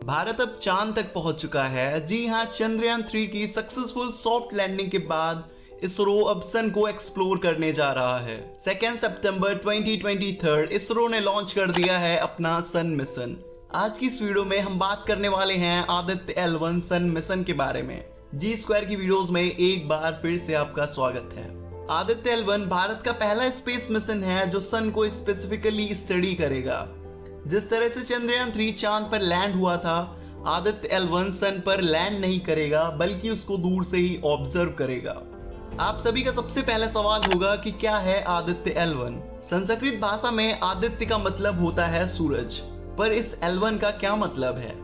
भारत अब चांद तक पहुंच चुका है। जी हां, चंद्रयान 3 की सक्सेसफुल सॉफ्ट लैंडिंग के बाद इसरो अब सन को एक्सप्लोर करने जा रहा है। 2 सितंबर 2023 इसरो ने लॉन्च कर दिया है अपना सन मिशन। आज की इस वीडियो में हम बात करने वाले हैं आदित्य L1 सन मिशन के बारे में। जी स्क्वायर की वीडियोस में एक बार फिर से आपका स्वागत है। आदित्य L1 भारत का पहला स्पेस मिशन है जो सन को स्पेसिफिकली स्टडी करेगा। जिस तरह से चंद्रयान 3 चांद पर लैंड हुआ था, आदित्य L1 सन पर लैंड नहीं करेगा बल्कि उसको दूर से ही ऑब्जर्व करेगा। आप सभी का सबसे पहला सवाल होगा कि क्या है आदित्य L1। संस्कृत भाषा में आदित्य का मतलब होता है सूरज, पर इस L1 का क्या मतलब है?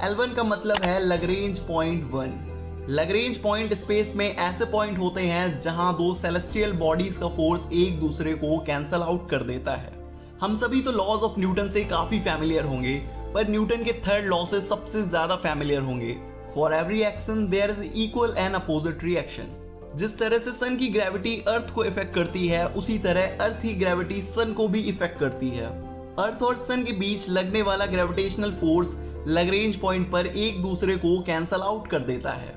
L1 का मतलब है Lagrange point 1। Lagrange point space में ऐसे पॉइंट होते हैं जहां दो सेलेस्टियल बॉडीज का फोर्स एक दूसरे को कैंसल आउट कर देता है। हम सभी तो लॉज ऑफ न्यूटन से काफी फैमिलियर होंगे, पर न्यूटन के थर्ड लॉ से सबसे ज्यादा फैमिलियर होंगे। For every action there is equal and opposite reaction. जिस तरह से सन की ग्रेविटी अर्थ को इफेक्ट करती है, उसी तरह अर्थ की ग्रेविटी सन को भी इफेक्ट करती है। अर्थ और सन के बीच लगने वाला ग्रेविटेशनल फोर्स लैग्रेंज पॉइंट पर एक दूसरे को कैंसल आउट कर देता है।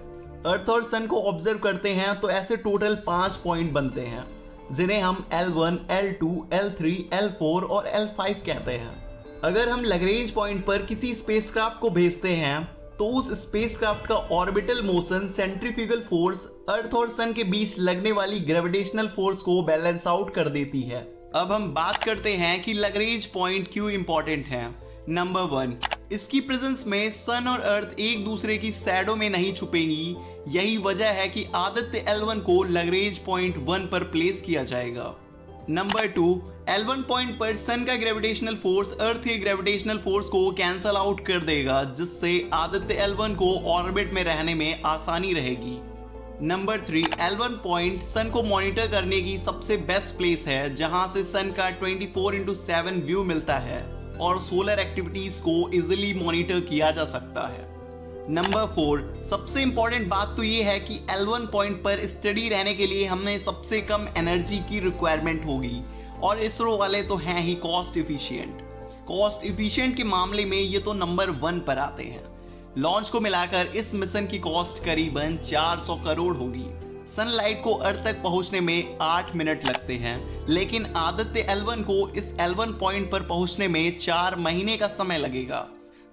अर्थ और सन को ऑब्जर्व करते हैं तो ऐसे टोटल 5 पॉइंट बनते हैं, जिन्हें हम L1, L2, L3, L4 और L5 कहते हैं। अगर हम लैग्रेंज पॉइंट पर किसी स्पेसक्राफ्ट को भेजते हैं तो उस स्पेसक्राफ्ट का ऑर्बिटल मोशन सेंट्रीफ्यूगल फोर्स अर्थ और सन के बीच लगने वाली ग्रेविटेशनल फोर्स को बैलेंस आउट कर देती है। अब हम बात करते हैं कि लैग्रेंज पॉइंट क्यों इंपॉर्टेंट है। नंबर 1, इसकी प्रेजेंस में सन और अर्थ एक दूसरे की शैडो में नहीं छुपेंगी। यही वजह है कि आदित्य L1 को लैग्रेंज पॉइंट 1 पर प्लेस किया जाएगा। नंबर 2, L1 पॉइंट पर सन का ग्रेविटेशनल फोर्स अर्थ के ग्रेविटेशनल फोर्स को कैंसल आउट कर देगा, जिससे आदित्य L1 को ऑर्बिट में रहने में आसानी रहेगी। नंबर 3, L1 पॉइंट सन को मॉनिटर करने की सबसे बेस्ट प्लेस है, जहां से सन का 24/7 व्यू मिलता है और सोलर एक्टिविटीज को इजीली मॉनिटर किया जा सकता है। नंबर 4, सबसे इंपॉर्टेंट बात तो ये है कि L1 पॉइंट पर स्टडी रहने के लिए हमें सबसे कम एनर्जी की रिक्वायरमेंट होगी, और इसरो वाले तो हैं ही कॉस्ट इफिशिएंट। कॉस्ट इफिशिएंट के मामले में ये तो नंबर 1 पर आते हैं। लॉन्च को मिलाकर इस मिशन की कॉस्ट करीबन 400 करोड़ होगी। सनलाइट को अर्थ तक पहुंचने में 8 मिनट लगते हैं, लेकिन आदित्य L1 को इस L1 पॉइंट पर पहुंचने में 4 महीने का समय लगेगा।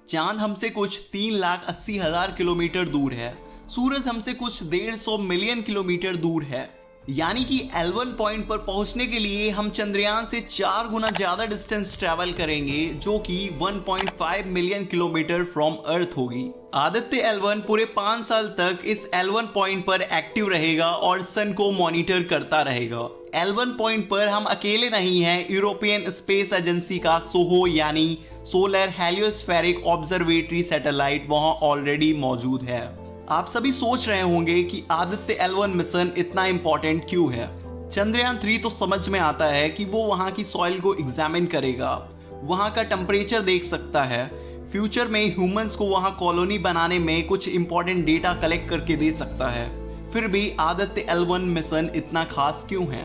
चांद हमसे कुछ 3,80,000 किलोमीटर दूर है। सूरज हमसे कुछ 150 मिलियन किलोमीटर दूर है। यानी कि L1 पॉइंट पर पहुंचने के लिए हम चंद्रयान से 4 गुना ज्यादा डिस्टेंस ट्रैवल करेंगे, जो कि 1.5 मिलियन किलोमीटर फ्रॉम अर्थ होगी। आदित्य L1 पूरे 5 साल तक इस L1 पॉइंट पर एक्टिव रहेगा और सन को मॉनिटर करता रहेगा। L1 पॉइंट पर हम अकेले नहीं हैं। यूरोपियन स्पेस एजेंसी का सोहो यानी सोलर हेलियोस्फेरिक ऑब्जर्वेटरी सैटेलाइट वहां ऑलरेडी मौजूद है। आप सभी सोच रहे होंगे कि आदित्य L1 मिशन इतना इंपॉर्टेंट क्यों है। चंद्रयान 3 तो समझ में आता है कि वो वहां की सॉइल को एग्जामिन करेगा, वहां का टेम्परेचर देख सकता है, फ्यूचर में ह्यूमंस को वहां कॉलोनी बनाने में कुछ इंपॉर्टेंट डेटा कलेक्ट करके दे सकता है। फिर भी आदित्य L1 मिशन इतना खास क्यों है?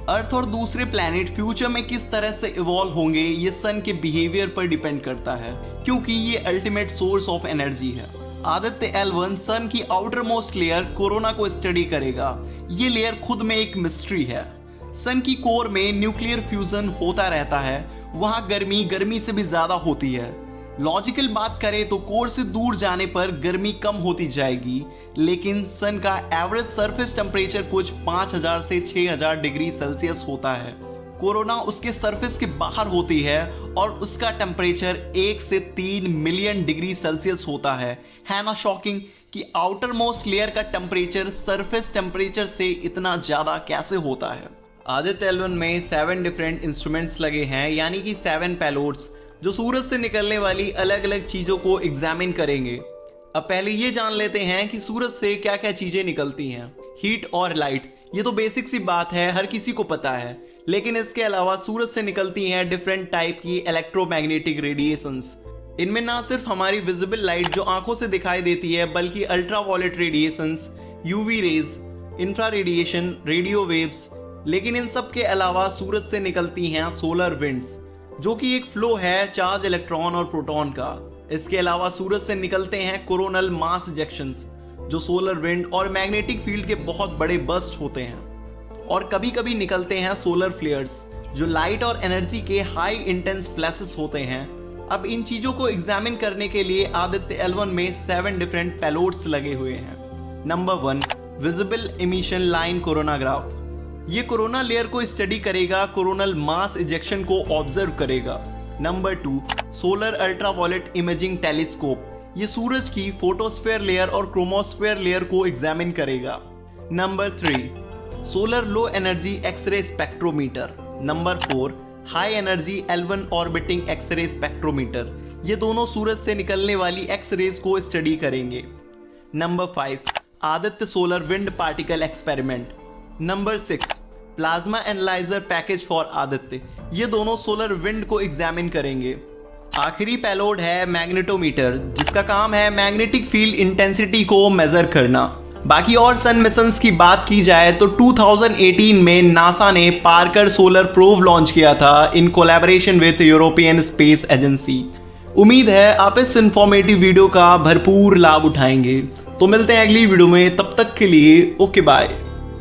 अर्थ और दूसरे प्लैनेट फ्यूचर में किस तरह से इवॉल्व होंगे, ये सन के बिहेवियर पर डिपेंड करता है, क्योंकि ये अल्टीमेट सोर्स ऑफ एनर्जी है। आदित्य L1 सन की आउटर मोस्ट लेयर कोरोना को स्टडी करेगा। ये लेयर खुद में एक मिस्ट्री है। सन की कोर में न्यूक्लियर फ्यूजन होता रहता है, वहां गर्मी से भी ज्यादा होती है। लॉजिकल बात करें तो कोर से दूर जाने पर गर्मी कम होती जाएगी, लेकिन सन का एवरेज सरफेस टेम्परेचर कुछ 5000 से 6000 डिग्री सेल्सियस होता है। कोरोना उसके सरफेस के बाहर होती है और उसका टेम्परेचर 1 से 3 मिलियन डिग्री सेल्सियस होता है ना शॉकिंग कि आउटर मोस्ट लेयर का टेम्परेचर सरफेस टेम्परेचर से इतना ज्यादा कैसे होता है। आदित्य L1 में 7 डिफरेंट इंस्ट्रूमेंट्स लगे हैं, यानी कि 7 पेलोड्स, जो सूरज से निकलने वाली अलग अलग चीजों को एग्जामिन करेंगे। अब पहले ये जान लेते हैं कि सूरज से क्या क्या चीजें निकलती हैं। हीट और लाइट, ये तो बेसिक सी बात है, हर किसी को पता है। लेकिन इसके अलावा सूरज से निकलती हैं डिफरेंट टाइप की इलेक्ट्रोमैग्नेटिक रेडिएशंस। इनमें ना सिर्फ हमारी विजिबल लाइट जो आंखों से दिखाई देती है, बल्कि ultraviolet radiations, UV rays, infra radiation, radio waves. लेकिन इन सब के अलावा सूरज से निकलती हैं सोलर विंड्स, जो कि एक फ्लो है चार्ज इलेक्ट्रॉन और प्रोटॉन का। इसके अलावा सूरज से निकलते हैं कोरोनल मास इजेक्शंस, जो सोलर विंड और मैग्नेटिक फील्ड के बहुत बड़े बर्स्ट होते हैं। और कभी कभी निकलते हैं सोलर फ्लेयर्स, जो लाइट और एनर्जी के हाई इंटेंस फ्लैशेस होते हैं। अब इन चीजों को एग्जामिन करने के लिए आदित्य L1 में 7 डिफरेंट पेलोड्स लगे हुए हैं। Number 1, visible emission line coronagraph. ये कोरोना लेयर को स्टडी करेगा, कोरोनल मास इजेक्शन को ऑब्जर्व करेगा। Number 2, solar ultraviolet imaging telescope. ये सूरज की फोटोस्फेयर लेयर और क्रोमोस्फेयर लेयर को एग्जामिन करेगा। Number 3, solar low energy x ray spectrometer. Number 4, high energy L1 orbiting x ray spectrometer. ये दोनों सूरज से निकलने वाली एक्स रेज को स्टडी करेंगे। Number 5, Aditya solar wind particle experiment. Number 6, plasma analyser package for Aditya. ये दोनों सोलर विंड को एग्जामिन करेंगे। आखिरी पेलोड है मैग्नेटोमीटर, जिसका काम है मैग्नेटिक फील्ड इंटेंसिटी को मेजर करना। बाकी और सन मिशंस की बात की जाए तो 2018 में नासा ने पार्कर सोलर प्रोब लॉन्च किया था in collaboration with European space agency. उम्मीद है आप इस इंफॉर्मेटिव वीडियो का भरपूर लाभ उठाएंगे। तो मिलते हैं अगली वीडियो में, तब तक के लिए ओके बाय।